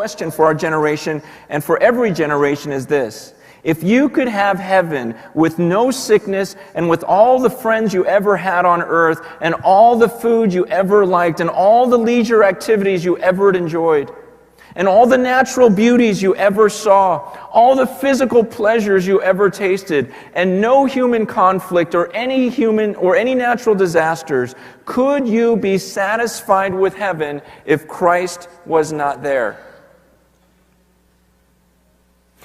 question for our generation and for every generation is this. If you could have heaven with no sickness and with all the friends you ever had on earth and all the food you ever liked and all the leisure activities you ever enjoyed and all the natural beauties you ever saw, all the physical pleasures you ever tasted, and no human conflict or any natural disasters, could you be satisfied with heaven if Christ was not there?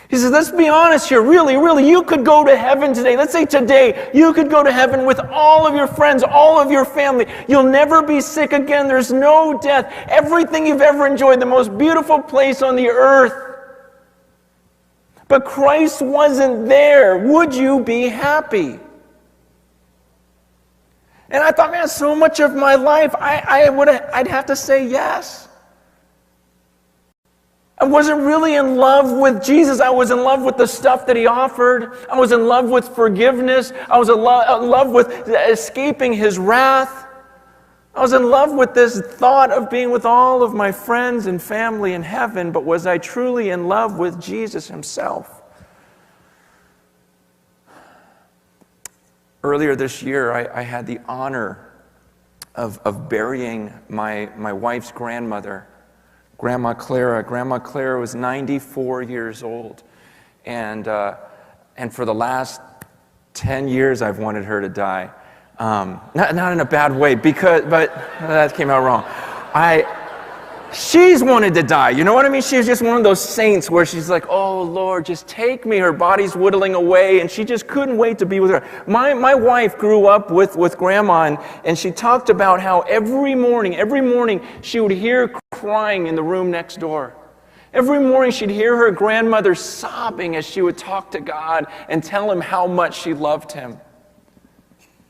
He says, let's be honest here, really, you could go to heaven today. Let's say today, you could go to heaven with all of your friends, all of your family. You'll never be sick again. There's no death. Everything you've ever enjoyed, the most beautiful place on the earth. But Christ wasn't there. Would you be happy? And I thought, man, so much of my life, I'd have to say yes. I wasn't really in love with Jesus. I was in love with the stuff that He offered. I was in love with forgiveness. I was in love with escaping His wrath. I was in love with this thought of being with all of my friends and family in heaven, but was I truly in love with Jesus Himself? Earlier this year, I had the honor of burying my wife's grandmother, Grandma Clara. Grandma Clara was 94 years old. And for the last 10 years, I've wanted her to die. Not in a bad way, but that came out wrong. She's wanted to die. You know what I mean? She's just one of those saints where she's like, oh, Lord, just take me. Her body's whittling away, and she just couldn't wait to be with her. My wife grew up with Grandma, and she talked about how every morning, she would hear crying in the room next door. Every morning, she'd hear her grandmother sobbing as she would talk to God and tell Him how much she loved Him.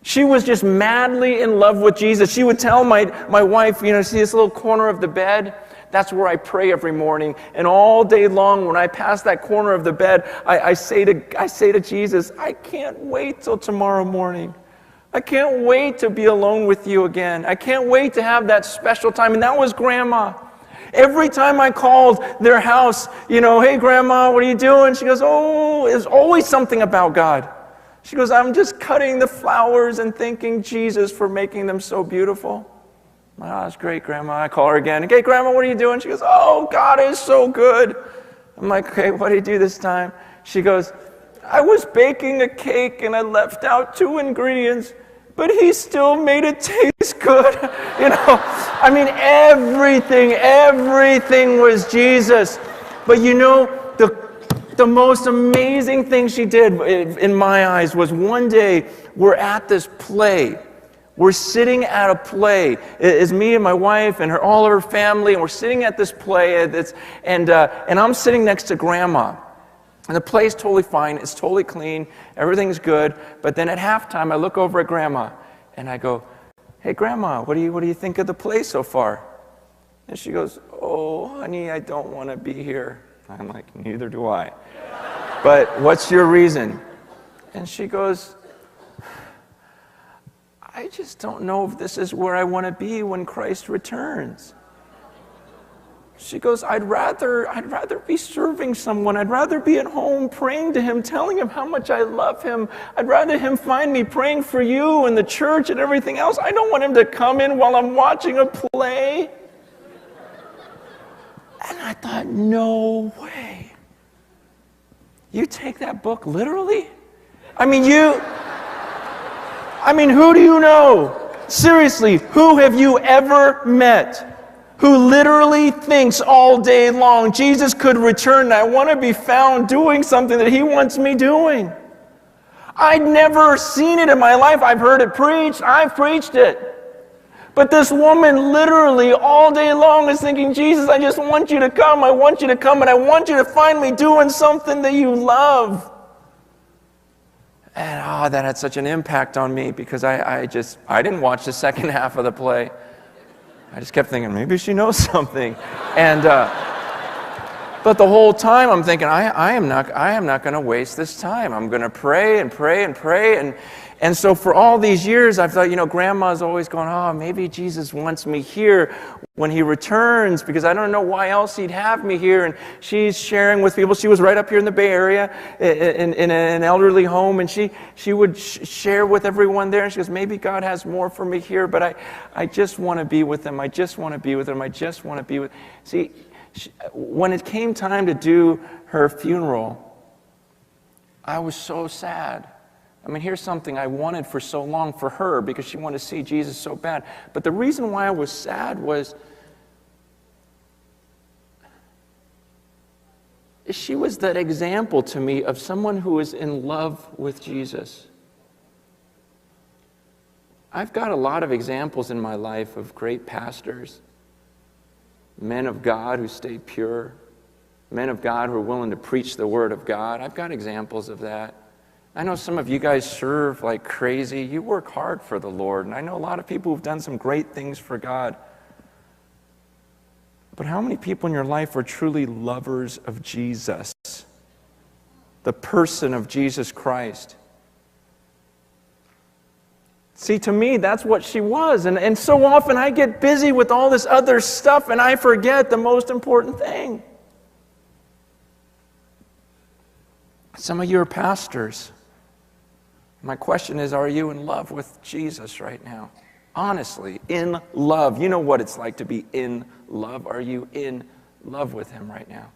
She was just madly in love with Jesus. She would tell my wife, see this little corner of the bed? That's where I pray every morning. And all day long, when I pass that corner of the bed, I say to Jesus, I can't wait till tomorrow morning. I can't wait to be alone with you again. I can't wait to have that special time. And that was Grandma. Every time I called their house, hey, Grandma, what are you doing? She goes, oh, there's always something about God. She goes, I'm just cutting the flowers and thanking Jesus for making them so beautiful. Oh, that's great, Grandma. I call her again. Okay, Grandma, what are you doing? She goes, oh, God is so good. I'm like, okay, what did you do this time? She goes, I was baking a cake and I left out 2 ingredients, but He still made it taste good. Everything was Jesus. But the most amazing thing she did, in my eyes, was one day we're at this play. We're sitting at a play. It's me and my wife and all of her family, and we're sitting at this play, and I'm sitting next to Grandma. And the play's totally fine. It's totally clean. Everything's good. But then at halftime, I look over at Grandma, and I go, hey, Grandma, what do you think of the play so far? And she goes, oh, honey, I don't want to be here. I'm like, neither do I. But what's your reason? And she goes, I just don't know if this is where I want to be when Christ returns. She goes, I'd rather be serving someone. I'd rather be at home praying to Him, telling Him how much I love Him. I'd rather Him find me praying for you and the church and everything else. I don't want Him to come in while I'm watching a play. And I thought, no way. You take that book literally? Who do you know? Seriously, who have you ever met who literally thinks all day long, Jesus could return and I want to be found doing something that He wants me doing? I'd never seen it in my life. I've heard it preached. I've preached it. But this woman literally all day long is thinking, Jesus, I just want you to come. I want you to come, and I want you to find me doing something that you love. And that had such an impact on me because I didn't watch the second half of the play. I just kept thinking, maybe she knows something. And But the whole time I'm thinking, I am not going to waste this time. I'm going to pray and pray and pray. And so for all these years, I've thought, Grandma's always going, oh, maybe Jesus wants me here when he returns, because I don't know why else he'd have me here. And she's sharing with people. She was right up here in the Bay Area in an elderly home, and she would share with everyone there. And she goes, maybe God has more for me here, but I just want to be with him. I just want to be with him. I just want to be with. See, when it came time to do her funeral, I was so sad. I mean, here's something I wanted for so long for her, because she wanted to see Jesus so bad. But the reason why I was sad was she was that example to me of someone who is in love with Jesus. I've got a lot of examples in my life of great pastors, men of God who stay pure, men of God who are willing to preach the Word of God. I've got examples of that. I know some of you guys serve like crazy. You work hard for the Lord. And I know a lot of people who've done some great things for God. But how many people in your life are truly lovers of Jesus? The person of Jesus Christ. See, to me, that's what she was. And so often I get busy with all this other stuff and I forget the most important thing. Some of you are pastors. My question is, are you in love with Jesus right now? Honestly, in love. You know what it's like to be in love. Are you in love with him right now?